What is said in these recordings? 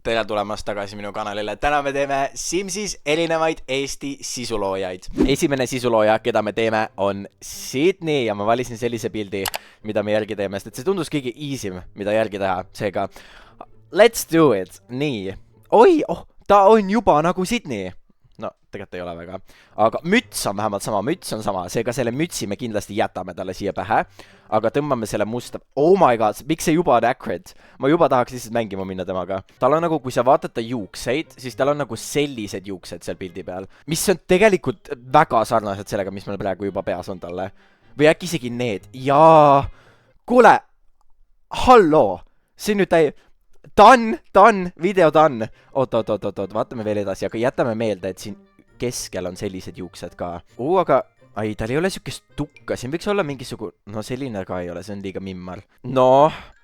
Tere tulemast tagasi minu kanalile. Täna me teeme Simsis erinevaid Eesti sisuloojaid. Esimene sisulooja, keda me teeme, on Sydney ja ma valisin sellise pildi, mida me järgi teeme, sest et see tundus kõige easim, mida järgi teha. Seega, let's do it. Nii. Ta on juba nagu Sydney. No, tegelikult ei ole väga. Aga müts on vähemalt sama, müts on sama. Seega selle mütsi me kindlasti jätame talle siia pähe. Aga tõmbame selle musta. Oh my god, miks see juba on accurate? Ma juba tahaks lihtsalt mängima minna temaga. Tal on nagu, kui sa vaatad ta juukseid, siis tal on nagu sellised juuksed seal pildi peal. Mis on tegelikult väga sarnased sellega, mis meil praegu juba peas on talle. Või äkki isegi need. Jaa. Kuule. Halloo. See on nüüd Done, video done. Oot, vaatame veel edasi, aga jätame meelde, et siin keskel on sellised juuksed ka. Aga, tal ei ole siukest tukka, siin võiks olla mingisugune, no selline ka ei ole, see on liiga mimmar. No,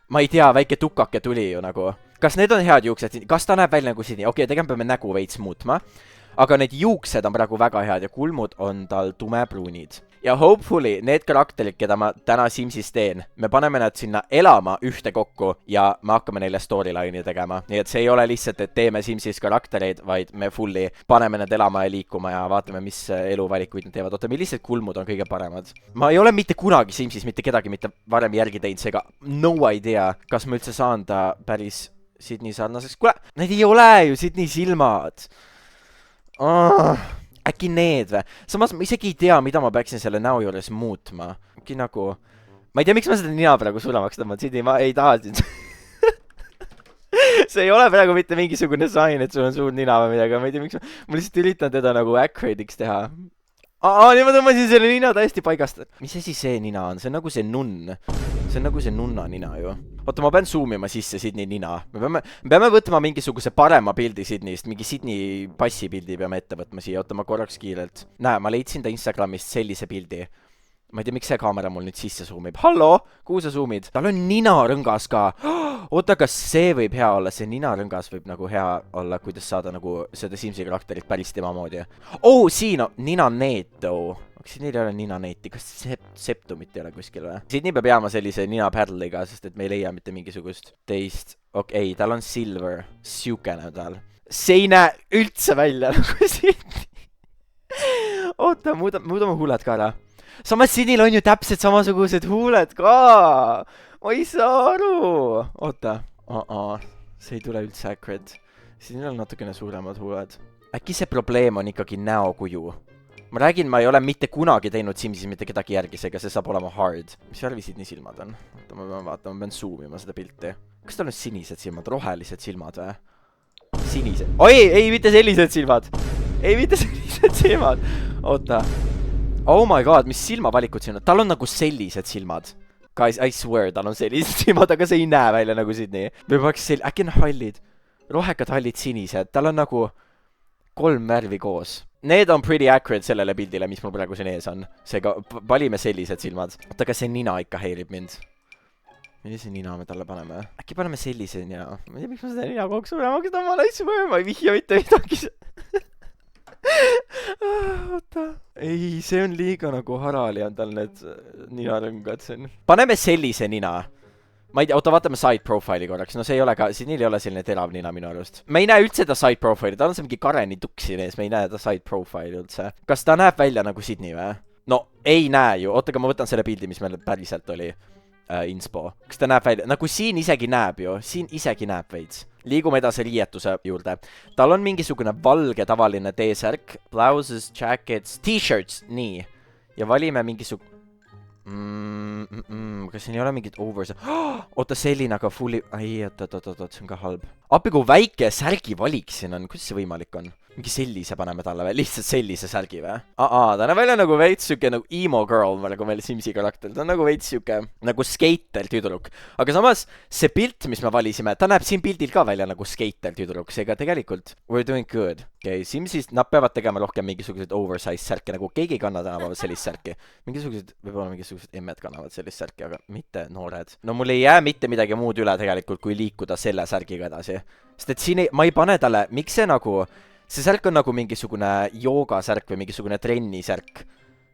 ma ei tea, väike tukake tuli ju nagu. Kas need on head juuksed? Kas ta näeb välja nagu siin? Okei, tegelikult peame nägu veits muutma. Aga need juuksed on praegu väga head ja kulmud on tal tumepruunid. Ja hopefully need karakterid, keda ma täna Simsis teen, me paneme nad sinna elama ühte kokku ja me hakkame neile storyline'i tegema. Nii et see ei ole lihtsalt, et teeme Simsis karaktereid, vaid me fully paneme nad elama ja liikuma ja vaatame, mis eluvalikuid nad teevad. Oota, millised kulmud on kõige paremad? Ma ei ole mitte kunagi Simsis mitte kedagi mitte varem järgi teinud, seega no idea, kas ma üldse saan ta päris Sydney sarnaseks. Kuule, need ei ole ju Sydney silmad. Äkki need või? Samas ma isegi ei tea, mida ma peaksin selle näo juures muutma. Äkki nagu... Ma ei tea, miks ma seda nina praegu suuremaks tõmban, Sydney, ma ei taha siin. See ei ole praegu mitte mingisugune sign, et sul on suur nina või midagi, ma ei tea, miks ma lihtsalt üritan teda nagu accurate'iks teha. Nii ma tõmbasin selle nina täiesti paigast. Mis asi see nina on? See on nagu see nunn. See on nagu see nunna nina ju. Oota, ma pean zoomima sisse Sydney nina. Me peame võtma mingisuguse parema pildi Sydneyst. Mingi Sydney passipildi peame ette võtma siia. Oota, ma korraks kiirelt. Näe, ma leidsin ta Instagramist sellise pildi. Ma ei tea, miks see kaamera mul nüüd sisse zoomib. Hallo? Kuhu sa zoomid? Tal on ninarõngas ka. Oota, kas see võib hea olla? See ninarõngas võib nagu hea olla, kuidas saada nagu seda Simsi karakterit päris tema moodi. Siin on ninaneet too. Siin ei ole ninaneeti. Kas septumit ei ole kuskil või? Sydney peab jääma sellise ninapärliga, sest et me ei leia mitte mingisugust teist. Okei, tal on silver. Siukene tal. See ei näe üldse välja nagu Sydney. Oota, muudame huuled ka ära. Samas Sydneyl on ju täpselt samasugused huuled ka. Ma ei saa aru. Oota. See ei tule üldse accurate. Sydneyl on natukene suuremad huuled. Äkki see probleem on ikkagi näokuju? Ma räägin, ma ei ole mitte kunagi teinud Simsis mitte kedagi järgi, seega see saab olema hard. Mis värvi Sydney silmad on? Oota, ma pean vaatama, ma pean zoomima seda pilti. Kas tal on sinised silmad, rohelised silmad või? Sinised. Ei, mitte sellised silmad. Ei, mitte sellised silmad. Oota. Oh my god, mis silmavalikud siin on? Tal on nagu sellised silmad. Guys, I swear, tal on sellised silmad, aga see ei näe välja nagu Sydney. Või peaks äkki on hallid. Rohekad, hallid, sinised. Tal on nagu 3 värvi koos. Need on pretty accurate sellele pildile, mis mul praegu siin ees on. Seega valime sellised silmad. Oota, aga see nina ikka heirib mind. Millise nina me talle paneme? Äkki paneme sellise nina? Ma ei tea, miks ma seda nina kogu suuremaks tõmban, I swear, ma ei vihja mitte midagi. Oota. Ei, see on liiga nagu harali on tal need ninarõngad siin. Paneme sellise nina. Ma ei tea, oota, vaatame side profile'i korraks. No see ei ole ka, siin ei ole selline terav nina minu arust. Me ei näe üldse ta side profile'i, ta on see mingi Kareni tukk siin ees, me ei näe ta side profile'i üldse. Kas ta näeb välja nagu Sydney või? No, ei näe ju. Oota, aga ma võtan selle pildi, mis meil päriselt oli. Inspo. Kas ta näeb välja? Nagu siin isegi näeb ju. Siin isegi näeb veits. Liigume edasi riietuse juurde. Tal on mingisugune valge tavaline T-särk. Blouses, jackets, t-shirts. Nii. Ja valime mingisugune... kas siin ei ole mingit overs... Oota, selline aga fully... oot, see on ka halb. Appi kui väike särgi valik siin on. Kuidas see võimalik on? Mingi sellise paneme talle või? Lihtsalt sellise särgi või? Ta näeb välja nagu veits siuke nagu emo girl, nagu meil Simsi karakter. Ta on nagu veits siuke nagu skater tüdruk. Aga samas see pilt, mis me valisime, ta näeb siin pildil ka välja nagu skater tüdruk. Seega tegelikult we're doing good. Okay, Simsis nad peavad tegema rohkem mingisuguseid oversize särke, nagu keegi ei kanna tänapäeval sellist särki. Võib-olla mingisugused emmed kannavad sellist särki, aga mitte noored. No mul ei jää mitte midagi muud üle tegelikult, kui liikuda selle särgiga edasi. Sest et siin ma ei pane talle, miks see nagu... See särk on nagu mingisugune joogasärk või mingisugune trennisärk.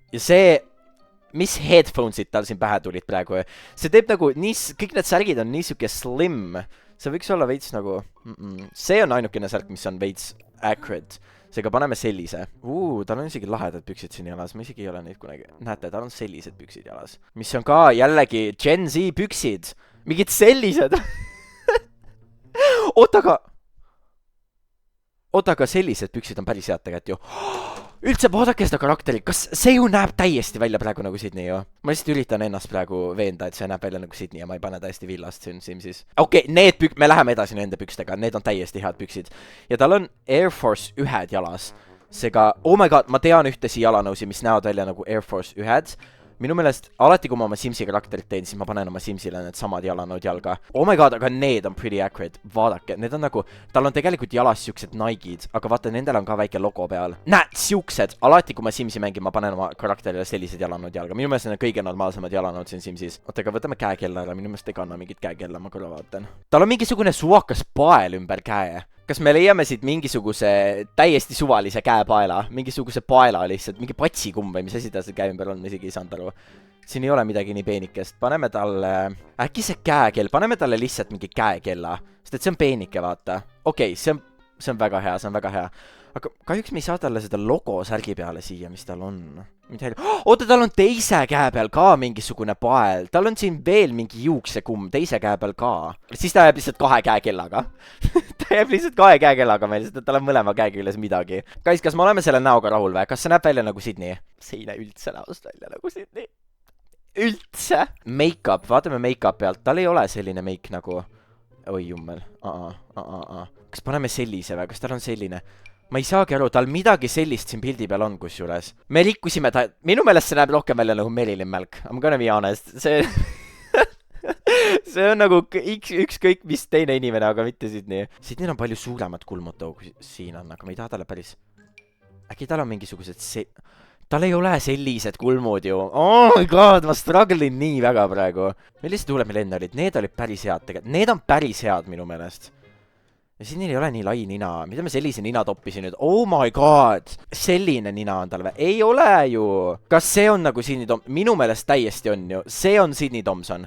Ja see, mis headphonesid tal siin pähe tulid praegu? See teeb nagu, kõik need särgid on nii siuke slim. see võiks olla veits nagu see on ainukene särk, mis on veits accurate. Seega paneme sellise. Tal on isegi lahedad püksid siin jalas. Ma isegi ei ole neid kunagi. Näete, tal on sellised püksid jalas. Mis on ka jällegi Gen Z püksid. Mingid sellised. Oota, aga sellised püksid on päris head tegelikult ju. Üldse, vaadake seda karakterit. Kas see ju näeb täiesti välja praegu nagu Sydney ju? Ma lihtsalt üritan ennast praegu veenda, et see näeb välja nagu Sydney ja ma ei pane täiesti villast siin Simsis. Okei, me läheme edasi nende pükstega. Need on täiesti head püksid. Ja tal on Air Force 1 jalas. Seega, oh my god, ma tean ühtesi jalanõusi, mis näevad välja nagu Air Force 1. Minu meelest, alati kui ma oma Simsi karakterit teen, siis ma panen oma Simsile need samad jalanõud jalga. Oh my god, aga need on pretty accurate. Vaadake, need on nagu, tal on tegelikult jalas siuksed Nike'd, aga vaata, nendel on ka väike logo peal. Näed, siuksed. Alati kui ma Simsi mängin, ma panen oma karakterile sellised jalanõud jalga. Minu meelest need on kõige normaalsemad jalanõud siin Simsis. Oota, aga võtame käekella ära. Minu meelest ei kanna mingit käekella, ma korra vaatan. Tal on mingisugune suvakas pael ümber käe. Kas me leiame siit mingisuguse täiesti suvalise käepaela? Mingisuguse paela lihtsalt, mingi patsikumm või mis asi ta see käe ümber on, ma isegi ei saanud aru. Siin ei ole midagi nii peenikest. Paneme talle... Äkki see käekell? Paneme talle lihtsalt mingi käekella. Sest et see on peenike, vaata. Okei, see on väga hea, see on väga hea. Aga kahjuks me ei saa talle seda logo särgi peale siia, mis tal on. Oota, tal on teise käe peal ka mingisugune pael. Tal on siin veel mingi juuksekumm teise käe peal ka. Siis ta jääb lihtsalt 2 käekellaga. Ta jääb lihtsalt 2 käekellaga meil, sest et tal on mõlema käe küljes midagi. Kais, kas me oleme selle näoga rahul või? Kas see näeb välja nagu Sydney? See ei näe üldse näost välja nagu Sydney. Üldse? Make-up, vaatame make-up pealt. Tal ei ole selline make nagu... Oi jummel. Kas paneme sellise või? Kas tal on selline... Ma ei saagi aru, tal midagi sellist siin pildi peal on kusjuures. Me rikkusime ta... Minu meelest see näeb rohkem välja nagu Marilyn Malk. I'm gonna be honest. See on nagu ükskõik mis teine inimene, aga mitte Sydney. Sydneyl on palju suuremad kulmud too, kui siin on, aga ma ei taha talle päris... Äkki tal on mingisugused Tal ei ole sellised kulmud ju. Oh my god, ma struggle'in nii väga praegu. Millised tuuled meil enne olid? Need olid päris head tegelikult. Need on päris head minu meelest. Ja siin ei ole nii lai nina. Mida me sellise nina toppisin nüüd? Oh my god! Selline nina on tal või? Ei ole ju! Kas see on nagu Sydney Thompson? Minu meelest täiesti on ju. See on Sydney Thompson.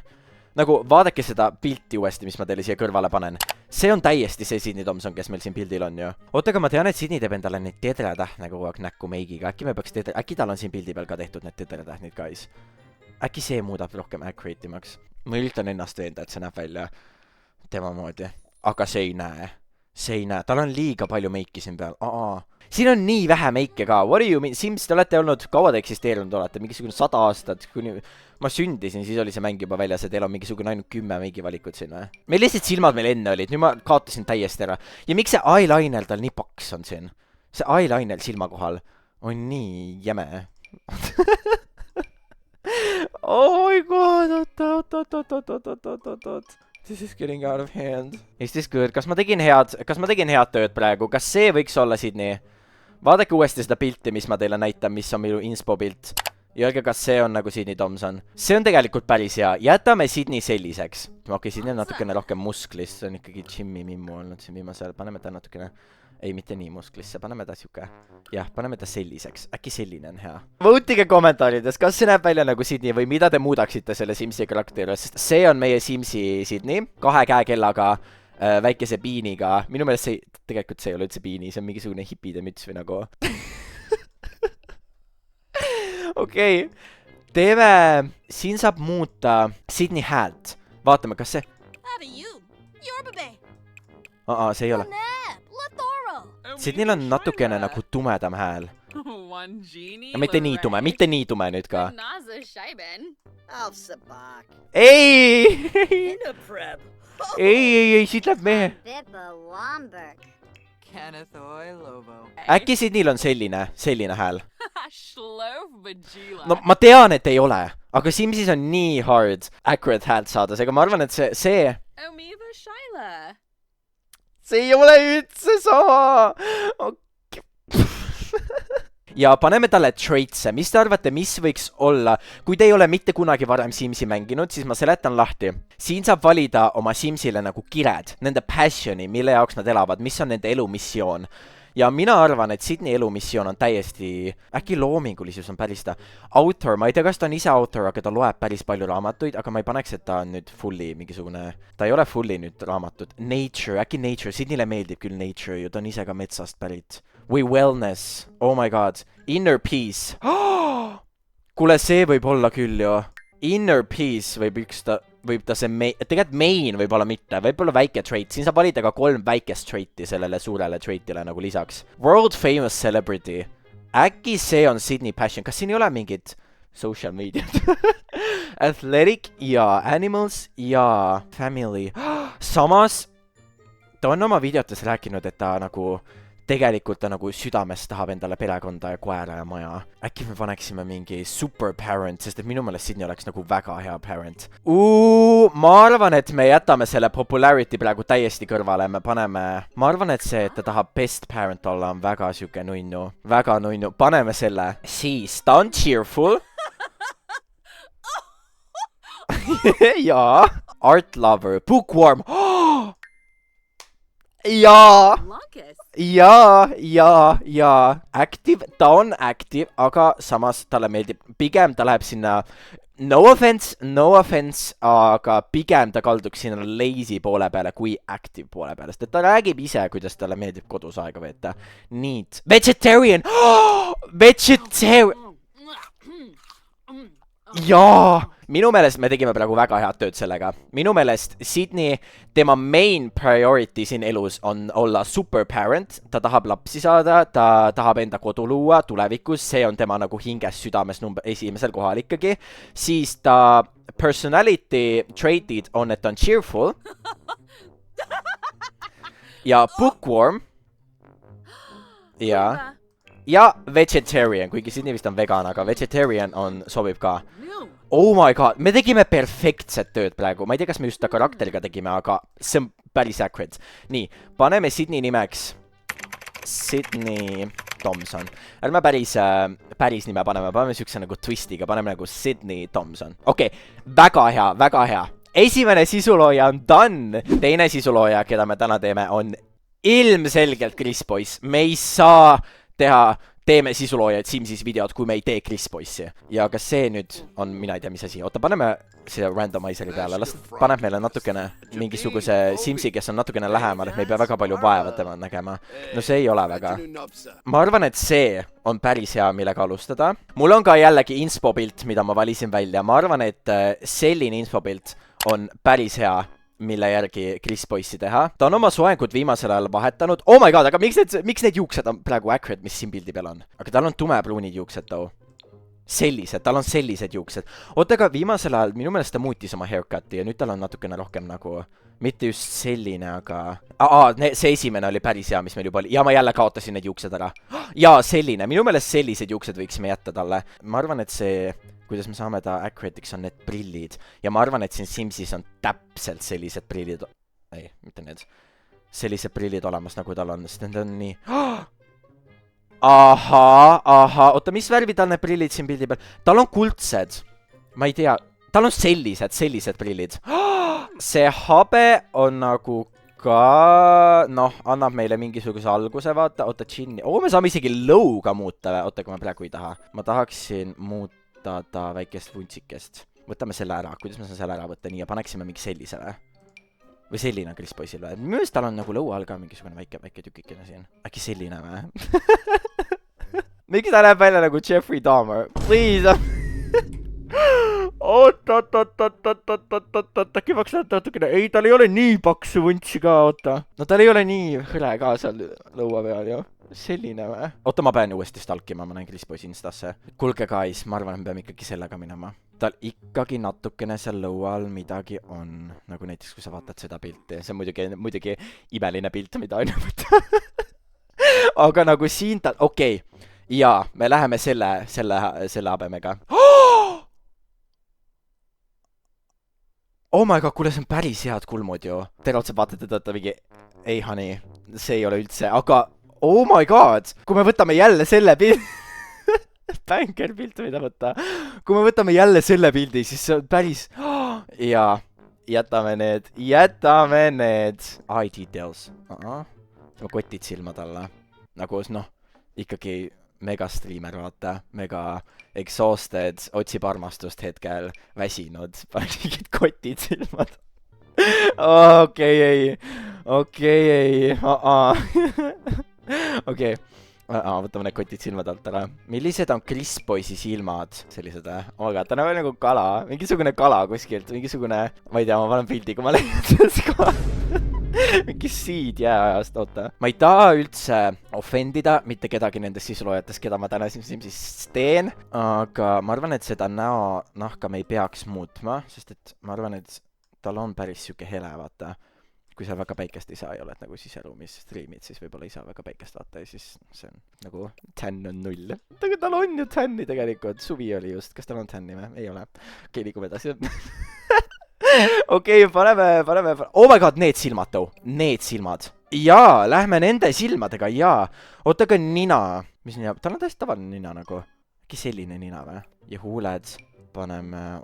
Nagu, vaadake seda pilti uuesti, mis ma teile siia kõrvale panen. See on täiesti see Sydney Thompson, kes meil siin pildil on ju. Oota, aga ma tean, et Sydney teeb endale neid tedretähne kogu aeg näkku meigiga. Äkki me peaks äkki tal on siin pildi peal ka tehtud need tedretähnid guys. Äkki see muudab rohkem accurate imaks. Ma üritan ennast veenda, et see näeb välja tema moodi. Aga see ei näe. See ei näe. Tal on liiga palju meiki siin peal. Siin on nii vähe meike ka. What do you mean? Sims, te olete olnud, kaua te eksisteerinud olete? Mingisugune 100 aastat, kuni ma sündisin, siis oli see mäng juba väljas, et teil on mingisugune ainult 10 meigivalikut siin või? Meil lihtsalt silmad meil enne olid, nüüd ma kaotasin täiesti ära. Ja miks see eyeliner tal nii paks on siin? See eyeliner silma kohal on nii jäme. Oh my god, oot. This is getting out of hand. Is this good? Kas ma tegin head tööd praegu? Kas see võiks olla Sydney? Vaadake uuesti seda pilti, mis ma teile näitan, mis on minu inspo pilt. Ja öelge, kas see on nagu Sydney Thompson. See on tegelikult päris hea. Jätame Sydney selliseks. Okei, Sydney on natukene rohkem musklist. See on ikkagi Jimmy Mimmu olnud siin viimasel. Paneme ta natukene... Ei, mitte nii musklisse. Paneme ta siuke... Jah, paneme ta selliseks. Äkki selline on hea. Votige kommentaarides, kas see näeb välja nagu Sydney või mida te muudaksite selle Simsi karakteri. Sest see on meie Simsi Sydney. 2 käekellaga, väikese piiniga. Minu meelest see... Tegelikult see ei ole üldse piini. See on mingisugune hipide müts või nagu... Okei. Teeme... Siin saab muuta Sydney häält. Vaatame, kas see... see ei ole. Sydneyl on natukene nagu tumedam hääl. Mitte nii tume nüüd ka. Ei! Ei, siit läheb mehe. Äkki Sydneyl on selline hääl? No ma tean, et ei ole, aga Simsis on nii hard accurate häält saada, seega ma arvan, et see ei ole üldse sama. Ja paneme talle traitse. Mis te arvate, mis võiks olla? Kui te ei ole mitte kunagi varem Simsi mänginud, siis ma seletan lahti. Siin saab valida oma Simsile nagu kired, nende passioni, mille jaoks nad elavad, mis on nende elumissioon. ja mina arvan, et Sydney elumissioon on täiesti, äkki loomingulisus on päris ta autor, ma ei tea, kas ta on ise autor, aga ta loeb päris palju raamatuid, aga ma ei paneks, et ta on nüüd fully mingisugune, ta ei ole fully nüüd raamatud. Nature, äkki Nature, Sydneyle meeldib küll Nature ju, ta on ise ka metsast pärit. Või Wellness, oh my god, Inner Peace. Kuule, see võib olla küll ju. Inner Peace võib ta see tegelikult main võib olla mitte, võib olla väike trait, siin saab valida ka 3 väikest traiti sellele suurele traitile nagu lisaks. World famous celebrity, äkki see on Sydney passion, kas siin ei ole mingit social media? Athletic ja animals ja family. Samas, ta on oma videotes rääkinud, et ta nagu tegelikult ta nagu südames tahab endale perekonda ja koera ja maja. Äkki me paneksime mingi super parent, sest et minu meelest Sydney oleks nagu väga hea parent. Ma arvan, et me jätame selle popularity praegu täiesti kõrvale, me paneme, ma arvan, et see, et ta tahab best parent olla, on väga siuke nunnu, väga nunnu. Paneme selle. Siis, ta on cheerful. Jaa. Art lover, bookworm. Jaa. Jaa. Active, ta on active, aga samas talle meeldib, pigem ta läheb sinna, no offense, aga pigem ta kalduks sinna lazy poole peale kui active poole peale, sest et ta räägib ise, kuidas talle meeldib kodus aega veeta. Neat. Vegetarian! Vegetarian! Jaa! Minu meelest me tegime praegu väga head tööd sellega. Minu meelest Sydney, tema main priority siin elus on olla super parent. Ta tahab lapsi saada, ta tahab enda kodu luua tulevikus. See on tema nagu hinges südames esimesel kohal ikkagi. Siis ta personality traitid on, et ta on cheerful. Ja bookworm. Ja vegetarian, kuigi Sydney vist on vegan, aga vegetarian sobib ka. Oh my god, me tegime perfektset tööd praegu. Ma ei tea, kas me just ta karakteriga tegime, aga see on päris accurate. Nii, paneme Sydney nimeks Sydney Thompson. Ärme päris nime paneme siukse nagu twistiga, paneme nagu Sydney Thompson. Okei, väga hea. Esimene sisulooja on done. Teine sisulooja, keda me täna teeme, on ilmselgelt Chris Boyce. Me ei saa teeme sisuloojaid Simsis videod, kui me ei tee Chris Boyce'i. Ja kas see nüüd on, mina ei tea, mis asi. Oota, paneme see randomizeri peale. Paneb meile natukene mingisuguse Simsi, kes on natukene lähemal, et me ei pea väga palju vaeva tema nägema. No see ei ole väga. Ma arvan, et see on päris hea, millega alustada. Mul on ka jällegi inspo-pilt, mida ma valisin välja. Ma arvan, et selline inspo-pilt on päris hea, mille järgi Chris Boyce'i teha. Ta on oma soengud viimasel ajal vahetanud. Oh my god, aga miks need juuksed on praegu accurate, mis siin pildi peal on? Aga tal on tumepruunid juuksed too. Tal on sellised juuksed. Oota, aga viimasel ajal minu meelest ta muutis oma haircut'i ja nüüd tal on natukene rohkem nagu, mitte just selline, aga see esimene oli päris hea, mis meil juba oli. Ja ma jälle kaotasin need juuksed ära. Ja selline, minu meelest sellised juuksed võiksime jätta talle. Ma arvan, et see, kuidas me saame ta accurate'iks, on need prillid. Ja ma arvan, et siin Simsis on täpselt sellised prillid. Ei, mitte need. Sellised prillid olemas, nagu tal on. Sest need on nii... Ahaa. Oota, mis värvi tal need prillid siin pildi peal? Tal on kuldsed. Ma ei tea. Tal on sellised prillid. See habe on nagu ka... Noh, annab meile mingisuguse alguse, vaata. Oota, chinni. Me saame isegi lõuga muuta. Oota, kui ma praegu ei taha. Ma tahaksin muuta ta väikest vuntsikest. Võtame selle ära. Kuidas me saan selle ära võtta? Nii, ja paneksime mingi sellise või? Või selline Chris Boyce'il või? Minu meelest tal on nagu lõua all ka mingisugune väike tükikene siin. Äkki selline või? Miks ta näeb välja nagu Jeffrey Dahmer? Please! Oota. Äkki peaks natukene... Ei, tal ei ole nii paksu vuntsi ka, oota. No tal ei ole nii hõre ka seal lõua peal, ju. Selline või? Oota, ma pean uuesti stalkima, ma näen Chris Boyce'i instasse. Kuulge, guys, ma arvan, me peame ikkagi sellega minema. Tal ikkagi natukene seal lõua all midagi on. Nagu näiteks, kui sa vaatad seda pilti. See on muidugi imeline pilt, mida on võtta. Aga nagu siin ta... Okei. Jaa, me läheme selle habemega. Oh my god, kuule, see on päris head kulmud ju. Teile otsa vaatate, tõota mingi... Ei, honey, see ei ole üldse, aga... Oh my god! Kui me võtame jälle selle pildi... Banger pilt, mida võtta. Kui me võtame jälle selle pildi, siis see on päris... Ja, jätame need. Eye details. Tema kotid silmad alla. nagu noh, ikkagi mega striimer, vaata, mega exhausted, otsib armastust hetkel, väsinud, paneb mingid kotid silmad. Okei, võtame need kotid silmad alt ära. Millised on Chris Boysi silmad? Sellised, oh my god, ta näeb nagu kala, mingisugune kala kuskilt, mingisugune, ma ei tea, ma panen pildi, kui ma leian sellest koha. Mingi siid jääajast, oota. Ma ei taha üldse offendida mitte kedagi nendest sisuloojatest, keda ma täna siis teen, aga ma arvan, et seda nahka me ei peaks muutma, sest et ma arvan, et tal on päris siuke hele, vaata. Kui sa väga päikest ei saa ja oled nagu siseruumis striimid, siis võib-olla ei saa väga päikest vaata ja siis see on nagu tän on 0. Aga tal on ju tänni tegelikult, suvi oli just, kas tal on tänni või? Ei ole. Okei, liigume edasi. Okei, paneme. Oh my god, need silmad too. Need silmad. Jaa, lähme nende silmadega, jaa. Oota, aga nina. Mis nina? Tal on täiesti tavaline nina nagu. Äkki selline nina või? Ja huuled. Paneme...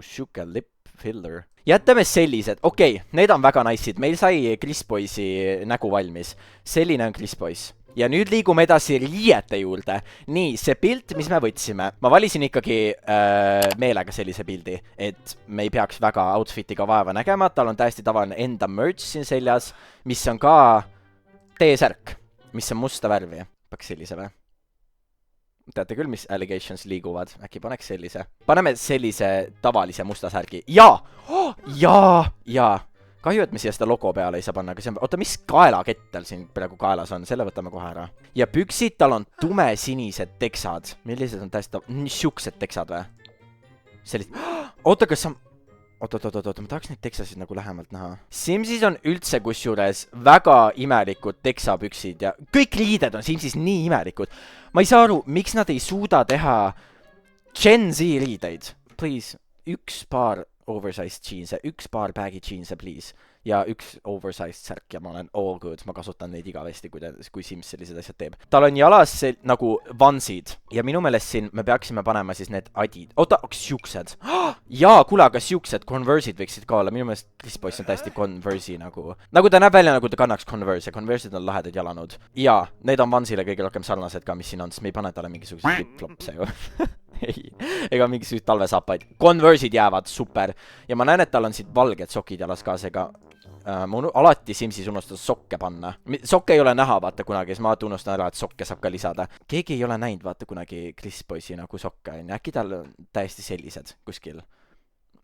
Sugar lip filler. Jätame sellised. Okei, need on väga nice'id. Meil sai Chris Boysi nägu valmis. Selline on Chris Boys. Ja nüüd liigume edasi riiete juurde. Nii, see pilt, mis me võtsime. Ma valisin ikkagi meelega sellise pildi, et me ei peaks väga outfitiga vaeva nägema. Tal on täiesti tavaline enda merch siin seljas, mis on ka T-särk, mis on musta värvi. Paks sellise või? Teate küll, mis allegations liiguvad. Äkki paneks sellise. Paneme sellise tavalise musta särgi. Jaa! Jaa! Kahju, et me siia seda logo peale ei saa panna, aga see on... Oota, mis kaelakett tal siin praegu kaelas on? Selle võtame kohe ära. Ja püksid, tal on tumesinised teksad. Millised on täiesti... Siuksed teksad või? Sellised... Oota, kas sa... Oota, ma tahaks neid teksasid nagu lähemalt näha. Simsis on üldse kusjuures väga imelikud teksapüksid ja kõik riided on Simsis nii imelikud. Ma ei saa aru, miks nad ei suuda teha Gen Z riideid. Please, üks paar oversized jeanse, üks paar baggy jeanse, please. Ja üks oversized särk ja ma olen all good. Ma kasutan neid igavesti, kui Sims sellised asjad teeb. Tal on jalas nagu vansid. Ja minu meelest siin me peaksime panema siis need adid. Oota, siuksed. Jaa, kuule, aga siuksed Converse'id võiksid ka olla. Minu meelest Chris Boys on täiesti Converse'i nagu. Nagu ta näeb välja, nagu ta kannaks Converse. Converse'id on lahedad jalanud. Jaa, need on vansile kõige rohkem sarnased ka, mis siin on. Sest me ei pane talle mingisuguse flip-flopse ju. Ei, ega mingisugused talvesaapaid. Converse'id jäävad super. Ja ma näen, et tal on siit valged sokid jalas ka, seega ma alati Simsis unustada sokke panna. Sokke ei ole näha, vaata kunagi, siis ma unustan ära, et sokke saab ka lisada. Keegi ei ole näinud, vaata kunagi Chris Boysi nagu sokke. Äkki tal on täiesti sellised kuskil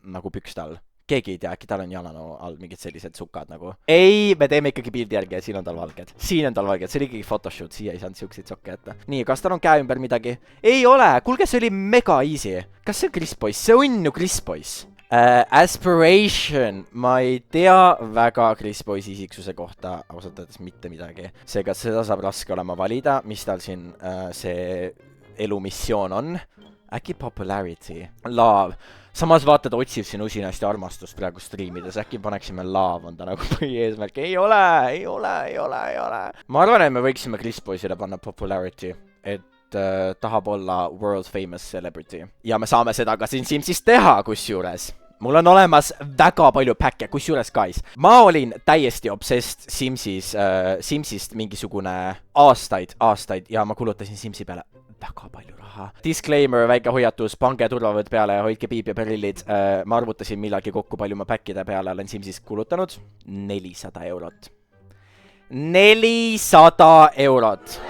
nagu pükstal. Keegi ei tea, äkki tal on jalano all mingid sellised sukad nagu. Ei, me teeme ikkagi pildi järgi ja siin on tal valged. Siin on tal valged, see oli ikkagi photoshoot, siia ei saanud siukseid sokke jätta. Nii, kas tal on käe ümber midagi? Ei ole, kuulge, see oli mega easy. Kas see on Chris Boys? See on ju Chris Boys. Aspiration. Ma ei tea väga Chris Boysi isiksuse kohta ausalt öeldes mitte midagi. Seega seda saab raske olema valida, mis tal siin see elumissioon on. Äkki popularity. Love. Samas vaata, ta otsib siin usinasti armastust praegu striimides. Äkki paneksime love on ta nagu põhieesmärk. Ei ole. Ma arvan, et me võiksime Chris Boysile panna popularity. Et tahab olla world famous celebrity. Ja me saame seda ka siin Simsis teha, kusjuures. Mul on olemas väga palju päkke, kusjuures guys. Ma olin täiesti obsessed Simsist mingisugune aastaid ja ma kulutasin Simsi peale väga palju raha. Disclaimer, väike hoiatus, pange turvavõtt peale ja hoidke piip ja perillid. Ma arvutasin millalgi kokku, palju ma päkkide peale olen Simsis kulutanud. 400 eurot. 400 eurot.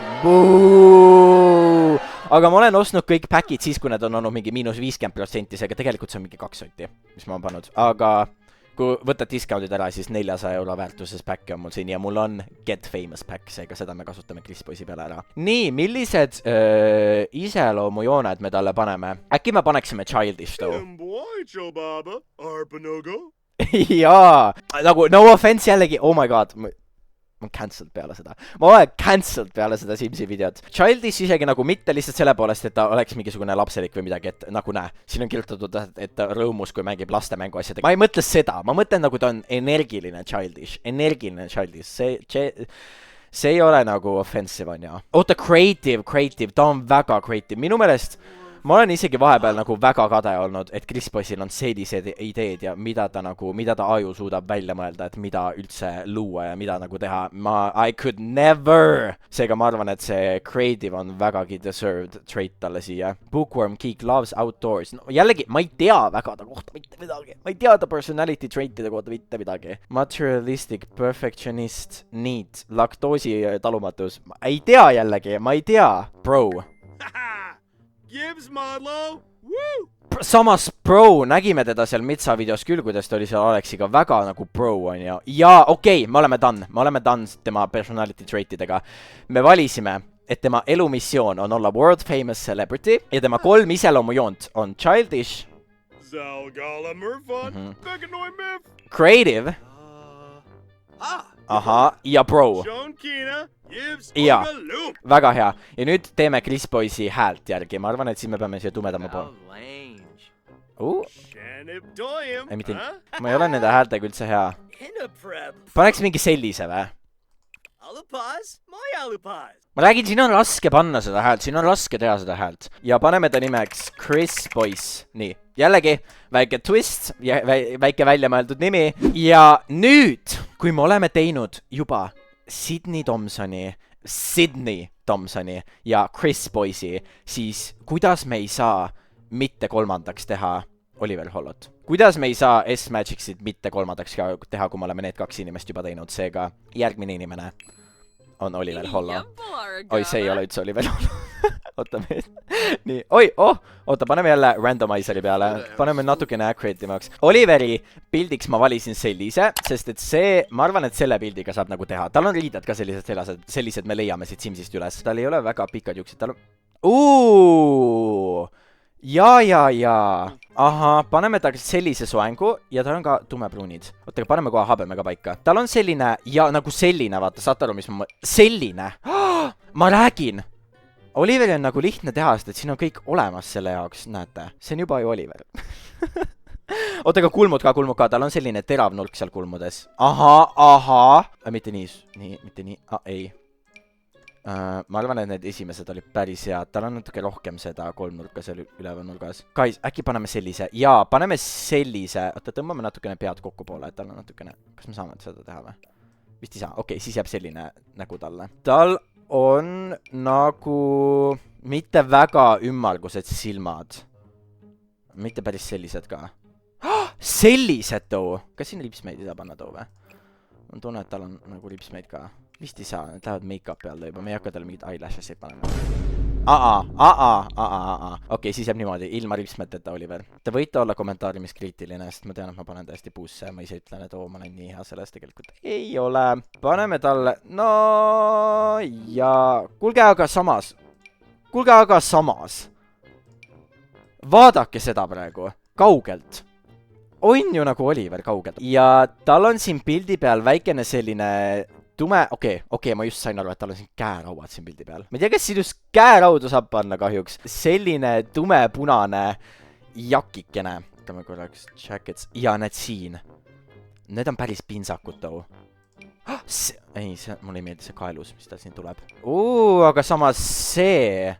Aga ma olen ostnud kõik päkid siis, kui need on olnud mingi -50%, seega tegelikult see on mingi 2 sotti, mis ma olen pannud. Aga kui võtad discountid ära, siis 400 euro väärtuses päkke on mul siin ja mul on Get Famous päkk, seega seda me kasutame Chris Boysi peale ära. Nii, millised iseloomujooned me talle paneme? Äkki me paneksime Childish too? Jaa, nagu no offense jällegi, oh my god. Ma olen cancelled peale seda. Ma olen cancelled peale seda Simsi videot. Childish isegi nagu mitte lihtsalt selle poolest, et ta oleks mingisugune lapselik või midagi, et nagu näe, siin on kirjutatud, et ta rõõmus, kui mängib laste mängu asjadega. Ma ei mõtle seda, ma mõtlen nagu ta on energiline Childish. See ei ole nagu offensive on ja. Oota, creative, ta on väga creative. Minu meelest ma olen isegi vahepeal nagu väga kade olnud, et Chris Boysil on sellised ideed ja mida ta aju suudab välja mõelda, et mida üldse luua ja mida nagu teha. I could never! Seega ma arvan, et see creative on vägagi deserved trait talle siia. Bookworm Geek loves outdoors. No, jällegi, ma ei tea väga ta kohta mitte midagi. Ma ei tea ta personality traitide kohta mitte midagi. Materialistic, perfectionist, neat, laktoosi talumatus. Ma ei tea jällegi, ma ei tea. Bro. Gibbs Modlo! Woo! Samas bro, nägime teda seal Mitsa videos küll, kuidas ta oli seal Aleksiga väga nagu bro on ju. Ja okei, me oleme done tema personality traitidega. Me valisime, et tema elumissioon on olla world famous celebrity ja tema 3 iseloomujoont on childish, creative, ja bro. Ja, väga hea. Ja nüüd teeme Chris Boysi häält järgi. Ma arvan, et siin me peame siia tumedama pool. Ei, mitte, ma ei ole nende häältega üldse hea. Paneks mingi sellise või? Ma räägin, siin on raske panna seda häält, siin on raske teha seda häält. Ja paneme ta nimeks Chris Boys. Nii, jällegi, väike twist, väike välja mõeldud nimi. Ja nüüd, kui me oleme teinud juba Sydney Thompsoni ja Chris Boysi, siis kuidas me ei saa mitte kolmandaks teha Oliver Hollot? Kuidas me ei saa S-Magicsit mitte kolmandaks teha, kui me oleme need 2 inimest juba teinud? Seega järgmine inimene on Oliver Hollo. Oi, see ei ole üldse Oliver Hollo. Oota mees. Nii, oota, paneme jälle randomizeri peale. Paneme natukene accurate-imaks. Oliveri pildiks ma valisin sellise, sest et see, ma arvan, et selle pildiga saab nagu teha. Tal on riided ka sellised me leiame siit Simsist üles. Tal ei ole väga pikad juuksed. Tal on... Jaa. Ahah, paneme ta sellise soengu ja tal on ka tumepruunid. Oota, paneme kohe habeme ka paika. Tal on selline, ja nagu selline, vaata, saate aru, mis ma... Selline! Ma räägin! Oliveri on nagu lihtne teha, sest et siin on kõik olemas selle jaoks, näete. See on juba ju Oliver. Oota, aga kulmud ka. Tal on selline terav nulk seal kulmudes. Ahah. Mitte nii. Ei. Ma arvan, et need esimesed olid päris head. Tal on natuke rohkem seda kolmnurka seal üleval nurgas. Guys, äkki paneme sellise. Jaa, paneme sellise. Oota, tõmbame natukene pead kokku poole, et tal on natukene... Kas me saame seda teha või? Vist ei saa. Okei, siis jääb selline nägu talle. Tal on nagu mitte väga ümmargused silmad. Mitte päris sellised ka. Sellised too! Kas siin ripsmeid ei saa panna too või? Ma tunnen, et tal on nagu ripsmeid ka. Vist ei saa, need lähevad make-up'i alla juba, me ei hakka talle mingid eyelashesid panema. Okei, siis jääb niimoodi, ilma ripsmeteta, Oliver. Te võite olla kommentaariumis kriitiline, sest ma tean, et ma panen täiesti puusse. Ma ise ütlen, et ma olen nii hea selles tegelikult. Ei ole. Paneme talle, no ja... Kuulge aga samas. Vaadake seda praegu, kaugelt. On ju nagu Oliver kaugelt. Ja tal on siin pildi peal väikene selline... Okei, ma just sain aru, et tal on siin käerauad siin pildi peal. Ma ei tea, kas siin just käeraudu saab panna kahjuks. Selline tumepunane jakikene. Võtame korraks jackets. Ja need siin. Need on päris pintsakud too. Ei, mulle ei meeldi see kaelus, mis tal siin tuleb. Aga samas see...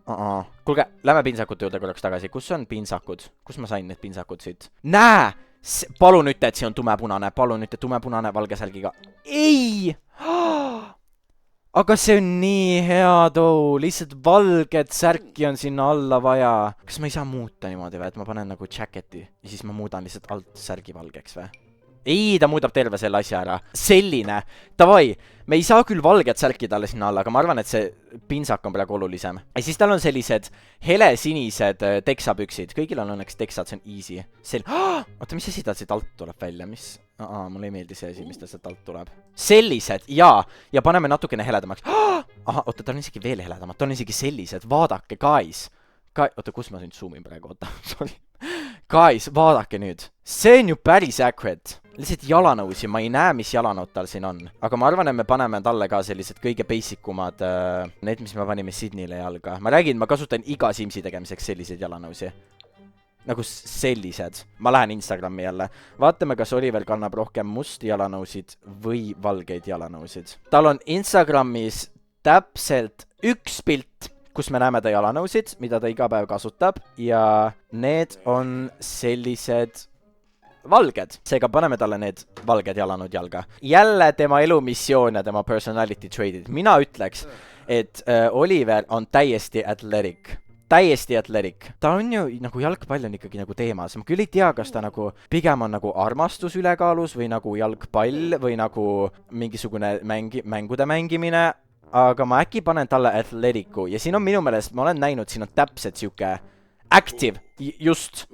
Kuulge, lähme pintsakute juurde korraks tagasi. Kus on pintsakud? Kus ma sain need pintsakud siit? Nää! Palun ütle, et see on tumepunane valge sälgiga. Ei! Aga see on nii hea too. Lihtsalt valget särki on sinna alla vaja. Kas ma ei saa muuta niimoodi või, et ma panen nagu jacketi ja siis ma muudan lihtsalt alt särgi valgeks või? Ei, ta muudab terve selle asja ära. Selline. Davai, me ei saa küll valget särki talle sinna alla, aga ma arvan, et see pintsak on praegu olulisem. Ja siis tal on sellised helesinised teksapüksid. Kõigil on õnneks teksad, see on easy. Oota, mis asi tal siit alt tuleb välja? Mulle ei meeldi see asi, mis tal siit alt tuleb. Sellised, jaa. Ja paneme natukene heledamaks. Oota, tal on isegi veel heledamad. Tal on isegi sellised. Vaadake, guys. Oota, kus ma siin zoomin praegu? Oota, sorry. Guys, vaadake nüüd. See on ju päris accurate. Lihtsalt jalanõusi, ma ei näe, mis jalanõud tal siin on. Aga ma arvan, et me paneme talle ka sellised kõige basicumad, need, mis me panime Sydneyle jalga. Ma räägin, ma kasutan iga Simsi tegemiseks selliseid jalanõusi. Nagu sellised. Ma lähen Instagrami jälle. Vaatame, kas Oliver kannab rohkem musti jalanõusid või valgeid jalanõusid. Tal on Instagramis täpselt üks pilt, kus me näeme ta jalanõusid, mida ta iga päev kasutab ja need on sellised valged. Seega paneme talle need valged jalanõud jalga. Jälle tema elumissioon ja tema personality trade'id. Mina ütleks, et Oliver on täiesti athletic. Täiesti athletic. Ta on ju nagu jalgpall on ikkagi nagu teemas. Ma küll ei tea, kas ta nagu pigem on nagu armastus ülekaalus või nagu jalgpall või nagu mingisugune mängude mängimine, aga ma äkki panen talle athleticu ja siin on minu meelest, ma olen näinud, siin on täpselt siuke active, just.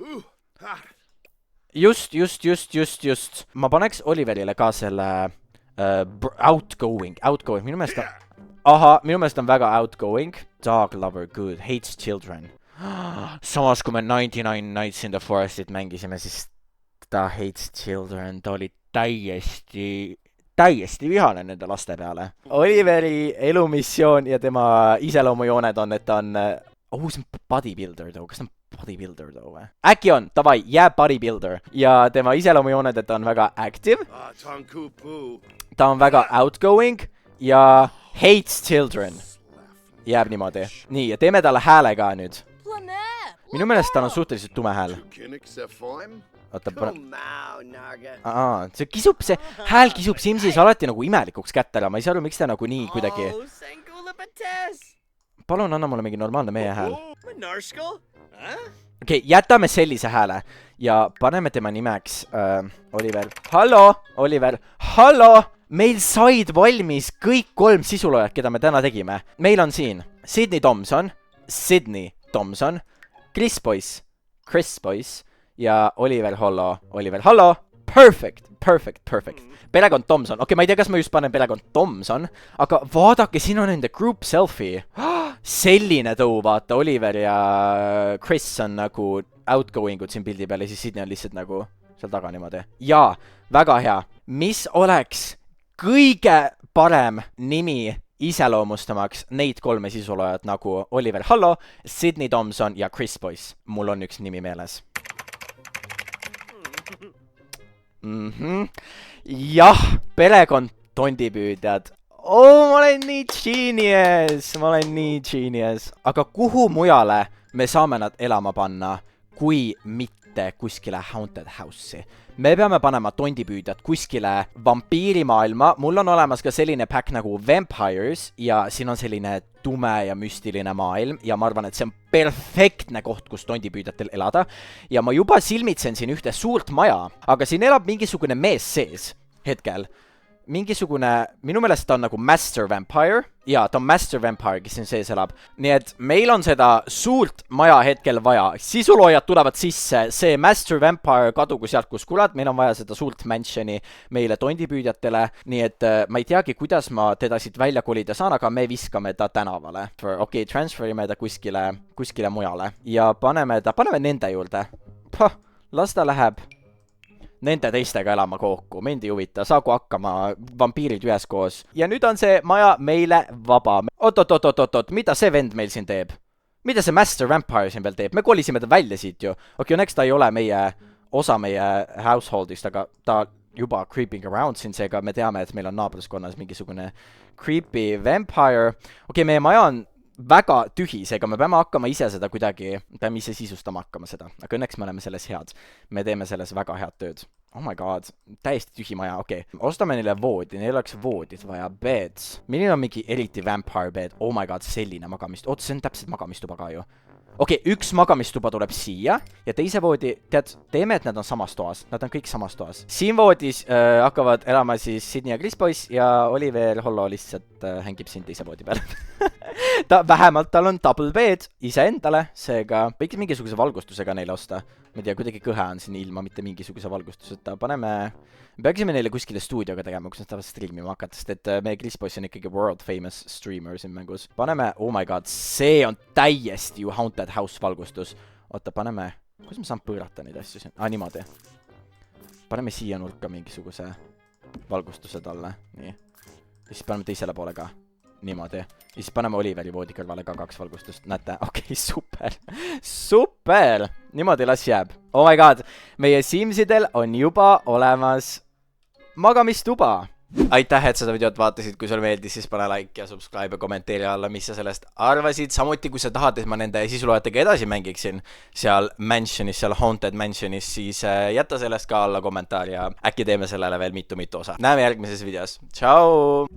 Ma paneks Oliverile ka selle outgoing, minu meelest minu meelest on väga outgoing. Dog lover, good, hates children. Samas kui me 99 Nights in the Forestit mängisime, siis ta hates children, ta oli täiesti vihane nende laste peale. Oliveri elumissioon ja tema iseloomujooned on, et ta on see on bodybuilder too, kas ta on bodybuilder too või? Äkki on, davai, jääb bodybuilder. Ja tema iseloomujooned, et ta on väga active. Ta on väga outgoing ja hates children. Jääb niimoodi. Nii, ja teeme talle hääle ka nüüd. Minu meelest tal on suhteliselt tume hääl. Oota, see kisub, see hääl kisub Simsis alati nagu imelikuks kätte ära. Ma ei saa aru, miks ta nagu nii kuidagi. Palun anna mulle mingi normaalne meie hääl. Okei, jätame sellise hääle ja paneme tema nimeks Oliver. Hallo, Oliver. Hallo! Meil said valmis kõik 3 sisuloojad, keda me täna tegime. Meil on siin Sydney Thompson, Chris Boyce ja Oliver Hollo. Perfect. Perekond Thompson. Okei, ma ei tea, kas ma just panen perekond Thompson, aga vaadake, siin on nende group selfie. Selline tõu, vaata, Oliver ja Chris on nagu outgoingud siin pildi peal ja siis Sydney on lihtsalt nagu seal taga niimoodi. Jaa, väga hea. Mis oleks kõige parem nimi iseloomustamaks neid 3 sisuloojat nagu Oliver Hollo, Sydney Thompson ja Chris Boyce. Mul on üks nimi meeles. Jah, perekond Tondipüüdjad. Ma olen nii genius. Aga kuhu mujale me saame nad elama panna, kui mitte kuskile haunted house'i? Me peame panema Tondipüüdjad kuskile vampiirimaailma. Mul on olemas ka selline pack nagu Vampires ja siin on selline tume ja müstiline maailm ja ma arvan, et see on perfektne koht, kus Tondipüüdjatel elada. Ja ma juba silmitsen siin ühte suurt maja, aga siin elab mingisugune mees sees hetkel. Minu meelest ta on nagu Master Vampire. Jaa, ta on Master Vampire, kes siin sees elab. Nii et meil on seda suurt maja hetkel vaja. Sisuloojad tulevad sisse. See Master Vampire kadugu sealt, kus kurat. Meil on vaja seda suurt mansioni meile Tondipüüdjatele. Nii et ma ei teagi, kuidas ma teda siit välja kolida saan, aga me viskame ta tänavale. Okei, transferime ta kuskile mujale. Ja paneme nende juurde. Las ta läheb nende teistega elama kokku, mind ei huvita, saagu hakkama vampiirid üheskoos. Ja nüüd on see maja meile vaba. Oot, mida see vend meil siin teeb? Mida see Master Vampire siin veel teeb? Me kolisime ta välja siit ju. Okei, õnneks ta ei ole osa meie householdist, aga ta juba creeping around siin, seega me teame, et meil on naabruskonnas mingisugune creepy vampire. Okei, meie maja on väga tühi, seega me peame hakkama ise seda kuidagi, peame ise sisustama hakkama seda, aga õnneks me oleme selles head. Me teeme selles väga head tööd. Oh my god, täiesti tühi maja, okei. Ostame neile voodi, neil oleks voodid vaja, beds. Milline on mingi eriti vampire bed? Oh my god, selline magamistuba. See on täpselt magamistuba ka ju. Okei, üks magamistuba tuleb siia ja teise voodi, teeme, et nad on samas toas. Nad on kõik samas toas. Siin voodis hakkavad elama siis Sydney ja Chris Boyce ja Oliver Hollo lihtsalt hängib siin teise voodi peal. Vähemalt tal on double bed iseendale, seega võiks mingisuguse valgustusega neile osta. Ma ei tea, kuidagi kõhe on siin ilma mitte mingisuguse valgustuseta. Me peaksime neile kuskile stuudioga tegema, kus nad tahavad streamima hakata, sest et meie Chris Boyce on ikkagi world famous streamer siin mängus. Paneme, oh my god, see on täiesti ju haunted house valgustus. Oota, paneme, kuidas ma saan pöörata neid asju siin? Niimoodi. Paneme siia nurka mingisuguse valgustuse talle. Nii. Ja siis paneme teisele poole ka. Niimoodi. Ja siis paneme Oliveri voodi kõrvale ka 2 valgustust. Näete? Okei, super. Super! Niimoodi las jääb. Oh my god. Meie Simsidel on juba olemas magamistuba. aitäh, et seda videot vaatasid, kui sulle meeldis, siis pane like ja subscribe ja kommenteeri alla, mis sa sellest arvasid. Samuti, kui sa tahad, et ma nende sisuloojatega edasi mängiksin seal Mansionis, seal Haunted Mansionis, siis jäta sellest ka alla kommentaar ja äkki teeme sellele veel mitu osa. Näeme järgmises videos. Tšau!